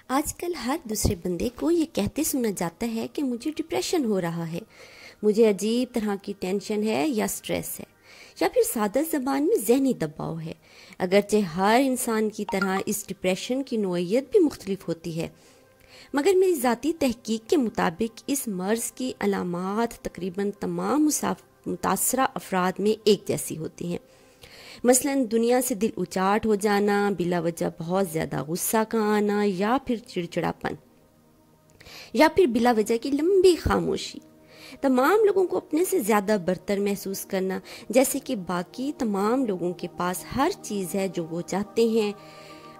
آج کل ہر دوسرے بندے کو یہ کہتے سنا جاتا ہے کہ مجھے ڈپریشن ہو رہا ہے، مجھے عجیب طرح کی ٹینشن ہے یا سٹریس ہے، یا پھر سادہ زبان میں ذہنی دباؤ ہے۔ اگرچہ ہر انسان کی طرح اس ڈپریشن کی نوعیت بھی مختلف ہوتی ہے، مگر میری ذاتی تحقیق کے مطابق اس مرض کی علامات تقریباً تمام متاثرہ افراد میں ایک جیسی ہوتی ہیں۔ مثلا دنیا سے دل اچاٹ ہو جانا، بلا وجہ بہت زیادہ غصہ کا آنا، یا پھر چڑچڑاپن، یا پھر بلا وجہ کی لمبی خاموشی، تمام لوگوں کو اپنے سے زیادہ برتر محسوس کرنا، جیسے کہ باقی تمام لوگوں کے پاس ہر چیز ہے جو وہ چاہتے ہیں،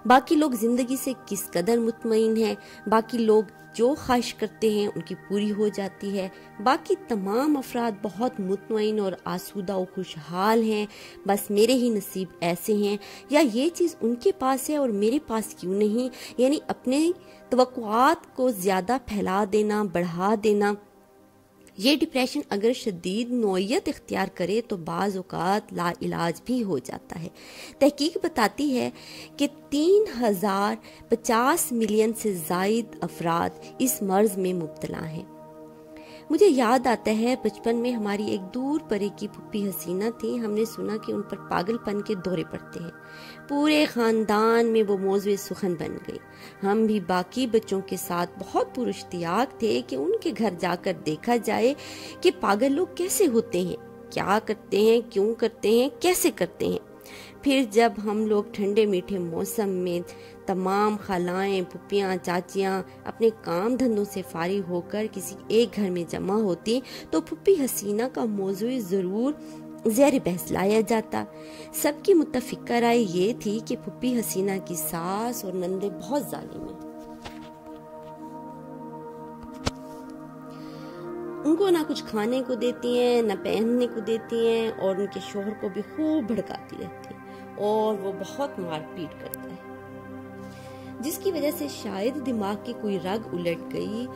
باقی لوگ زندگی سے کس قدر مطمئن ہیں، باقی لوگ جو خواہش کرتے ہیں ان کی پوری ہو جاتی ہے، باقی تمام افراد بہت مطمئن اور آسودہ و خوشحال ہیں، بس میرے ہی نصیب ایسے ہیں، یا یہ چیز ان کے پاس ہے اور میرے پاس کیوں نہیں، یعنی اپنے توقعات کو زیادہ پھیلا دینا، بڑھا دینا۔ یہ ڈپریشن اگر شدید نوعیت اختیار کرے تو بعض اوقات لا علاج بھی ہو جاتا ہے۔ تحقیق بتاتی ہے کہ 3,050 ملین سے زائد افراد اس مرض میں مبتلا ہیں۔ مجھے یاد آتا ہے بچپن میں ہماری ایک دور پرے کی پھپھی حسینہ تھی، ہم نے سنا کہ ان پر پاگل پن کے دورے پڑتے ہیں، پورے خاندان میں وہ موضوع سخن بن گئی۔ ہم بھی باقی بچوں کے ساتھ بہت پراشتیاق تھے کہ ان کے گھر جا کر دیکھا جائے کہ پاگل لوگ کیسے ہوتے ہیں، کیا کرتے ہیں، کیوں کرتے ہیں، کیسے کرتے ہیں۔ پھر جب ہم لوگ ٹھنڈے میٹھے موسم میں تمام خالائیں، پھپھیاں، چاچیاں اپنے کام دھندوں سے فارغ ہو کر کسی ایک گھر میں جمع ہوتی تو پھپھی حسینہ کا موضوع ضرور زیر بحث لایا جاتا۔ سب کی متفقہ رائے یہ تھی کہ پھپھی حسینہ کی ساس اور نندیں بہت ظالم ہیں، ان کو نہ کچھ کھانے کو دیتی ہیں، نہ پہننے کو دیتی ہیں، اور ان کے شوہر کو بھی خوب بھڑکاتی رہتی ہیں اور وہ بہت مار پیٹ کرتا ہے، جس کی وجہ سے شاید دماغ کی کوئی رگ الٹ گئی،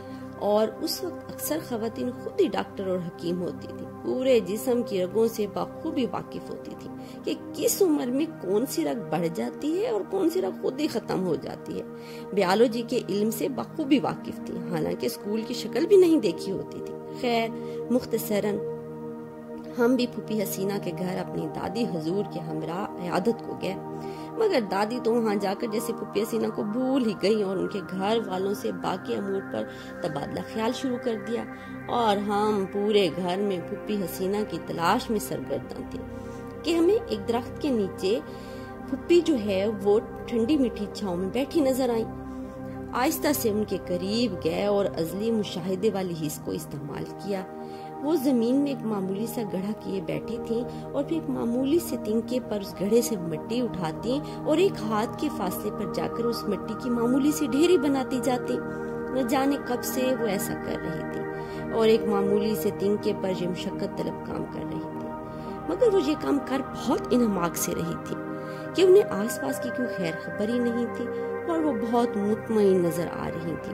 اور اس وقت اکثر خواتین خود ہی ڈاکٹر اور حکیم ہوتی تھی، پورے جسم کی رگوں سے بخوبی واقف ہوتی تھی کہ کس عمر میں کون سی رگ بڑھ جاتی ہے اور کون سی رگ خود ہی ختم ہو جاتی ہے۔ بیالوجی کے علم سے بخوبی واقف تھی، حالانکہ اسکول کی شکل بھی نہیں دیکھی ہوتی تھی۔ خیر، مختصراً ہم بھی پھپھی حسینہ کے گھر اپنی دادی حضور کے ہمراہ عیادت کو گئے، مگر دادی تو وہاں جا کر جیسے پھپھی حسینہ کو بھول ہی گئی اور ان کے گھر والوں سے باقی امور پر تبادلہ خیال شروع کر دیا، اور ہم پورے گھر میں پھپھی حسینہ کی تلاش میں سرگرداں تھے کہ ہمیں ایک درخت کے نیچے پھپھی جو ہے وہ ٹھنڈی میٹھی چھاؤں میں بیٹھی نظر آئیں۔ آہستہ سے ان کے قریب گئے اور ازلی مشاہدے والی حس کو استعمال کیا۔ وہ زمین میں ایک معمولی سا گڑھا کیے بیٹھی تھیں اور پھر ایک معمولی سے تنکے پر اس گڑھے سے مٹی اٹھاتی اور ایک ہاتھ کے فاصلے پر جا کر اس مٹی کی معمولی سی ڈھیری بناتی جاتی۔ نہ جانے کب سے وہ ایسا کر رہی تھی اور ایک معمولی سے تنکے پر یہ مشقت طلب کام کر رہی تھی، مگر وہ یہ کام کر بہت انہماک سے رہی تھی کہ انہیں آس پاس کی کوئی خیر خبر ہی نہیں تھی، اور وہ بہت مطمئن نظر آ رہی تھی،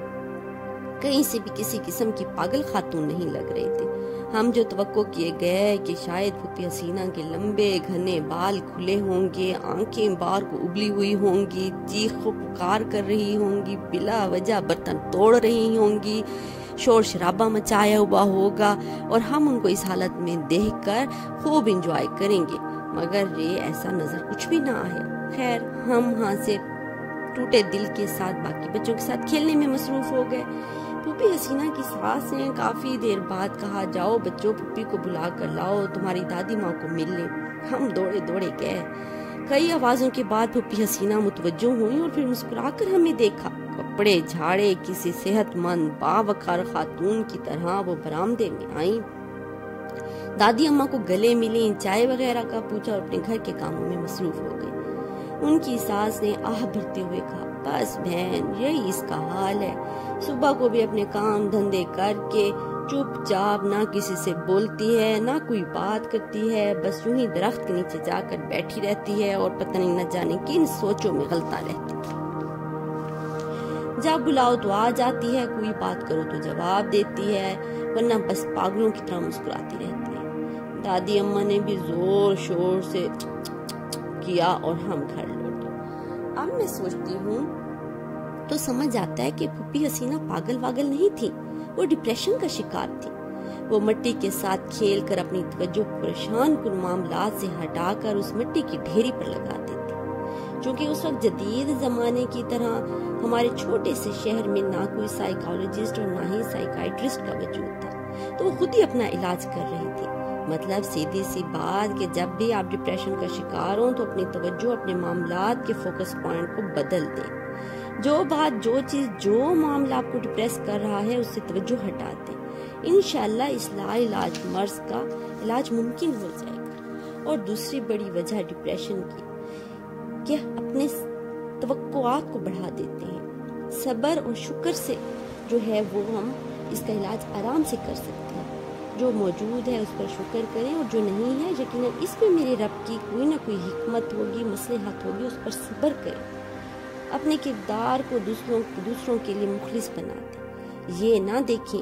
کہیں سے بھی کسی قسم کی پاگل خاتون نہیں لگ رہی تھی۔ ہم جو توقع کیے گئے کہ شاید پھپھی حسینہ کے لمبے گھنے بال کھلے ہوں گے، آنکھیں بار کو ابلی ہوئی ہوں گی، چیخ و پکار کر رہی ہوں گی، بلا وجہ برتن توڑ رہی ہوں گی، شور شرابہ مچایا ہوا ہوگا، اور ہم ان کو اس حالت میں دیکھ کر خوب انجوائے کریں گے، مگر یہ ایسا نظر کچھ بھی نہ آیا۔ خیر، ہم ہاں سے ٹوٹے دل کے ساتھ باقی بچوں کے ساتھ کھیلنے میں مصروف ہو گئے۔ پھپھی حسینہ کی ساس نے کافی دیر بعد کہا، جاؤ بچوں، پھپھی کو بلا کر لاؤ، تمہاری دادی ماں کو مل لیں۔ ہم دوڑے دوڑے گئے۔ کئی آوازوں کے بعد پھپھی حسینہ متوجہ ہوئی اور پھر مسکرا کر ہمیں دیکھا۔ کپڑے جھاڑے کسی صحت مند باوقار خاتون کی طرح وہ برآمدے میں آئیں، دادی اماں کو گلے ملیں، چائے وغیرہ کا پوچھا اور اپنے گھر کے کاموں میں مصروف ہو گئی۔ ان کی ساس نے آہ بھرتے ہوئے کہا، بس بہن، یہی اس کا حال ہے، صبح کو بھی اپنے کام دھندے کر کے چپ چاپ نہ کسی سے بولتی ہے، نہ کوئی بات کرتی ہے، بس یوں ہی درخت کے نیچے جا کر بیٹھی رہتی ہے اور پتہ نہیں نہ جانے کن سوچوں میں غلطہ رہتی۔ جب بلاؤ تو آ جاتی ہے، کوئی بات کرو تو جواب دیتی ہے، ورنہ بس پاگلوں کی طرح مسکراتی رہتی ہے۔ دادی اماں نے بھی زور شور سے کیا اور ہم گھر لوٹے۔ اب میں سوچتی ہوں تو سمجھ آتا ہے کہ پھوپھی حسینہ پاگل واگل نہیں تھی، وہ ڈپریشن کا شکار تھی۔ وہ مٹی کے ساتھ کھیل کر اپنی توجہ پریشان کن معاملات سے ہٹا کر اس مٹی کی ڈھیری پر لگا دیتی۔ چونکہ اس وقت جدید زمانے کی طرح ہمارے چھوٹے سے شہر میں نہ کوئی سائیکالوجسٹ اور نہ ہی سائیکائٹرسٹ کا وجود تھا، تو وہ خود ہی اپنا علاج کر رہی تھی۔ مطلب سیدھی سی بات کہ جب بھی آپ ڈپریشن کا شکار ہوں تو اپنی توجہ اپنے معاملات کے فوکس پوائنٹ کو بدل دیں۔ جو بات، جو چیز، جو معاملہ آپ کو ڈپریس کر رہا ہے اس سے توجہ ہٹا دیں۔ انشاءاللہ اصلاح علاج مرض کا علاج ممکن ہو جائے گا۔ اور دوسری بڑی وجہ ڈپریشن کی کہ اپنے توقعات کو بڑھا دیتے ہیں۔ صبر اور شکر سے جو ہے وہ ہم اس کا علاج آرام سے کر سکتے ہیں۔ جو موجود ہے اس پر شکر کریں، اور جو نہیں ہے یقیناً اس میں میرے رب کی کوئی نہ کوئی حکمت ہوگی، مصلحت ہوگی، اس پر صبر کریں۔ اپنے کردار کو دوسروں کے لیے مخلص بنا دیں۔ یہ نہ دیکھیں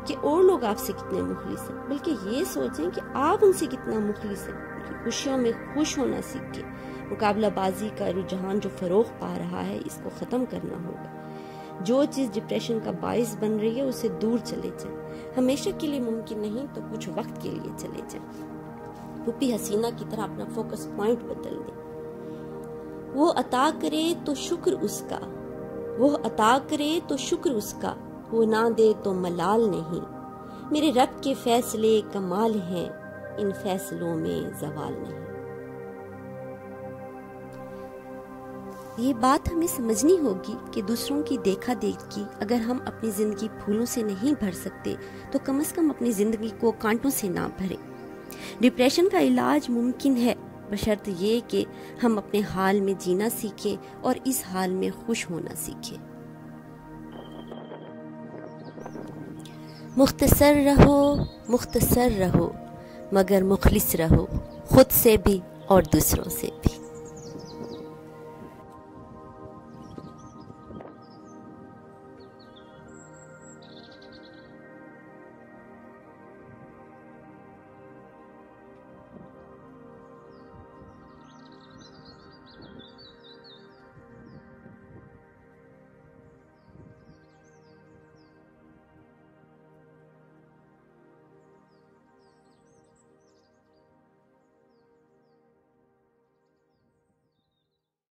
کہ اور لوگ آپ سے کتنے مخلص ہیں، بلکہ یہ سوچیں کہ آپ ان سے کتنا مخلص ہیں۔ خوشیوں میں خوش ہونا سیکھیں۔ مقابلہ بازی کا رجحان جو فروغ پا رہا ہے، اس کو ختم کرنا ہوگا۔ جو چیز ڈپریشن کا باعث بن رہی ہے اسے دور چلے جائیں۔ ہمیشہ کے لیے ممکن نہیں تو کچھ وقت کے لیے چلے جائیں۔ پھوپھی حسینہ کی طرح اپنا فوکس پوائنٹ بدل دیں۔ وہ عطا کرے تو شکر اس کا، وہ عطا کرے تو شکر اس کا، وہ نہ دے تو ملال نہیں۔ میرے رب کے فیصلے کمال ہیں، ان فیصلوں میں زوال نہیں۔ یہ بات ہمیں سمجھنی ہوگی کہ دوسروں کی دیکھا دیکھی اگر ہم اپنی زندگی پھولوں سے نہیں بھر سکتے تو کم از کم اپنی زندگی کو کانٹوں سے نہ بھریں۔ ڈپریشن کا علاج ممکن ہے، بشرط یہ کہ ہم اپنے حال میں جینا سیکھیں اور اس حال میں خوش ہونا سیکھیں۔ مختصر رہو مگر مخلص رہو، خود سے بھی اور دوسروں سے۔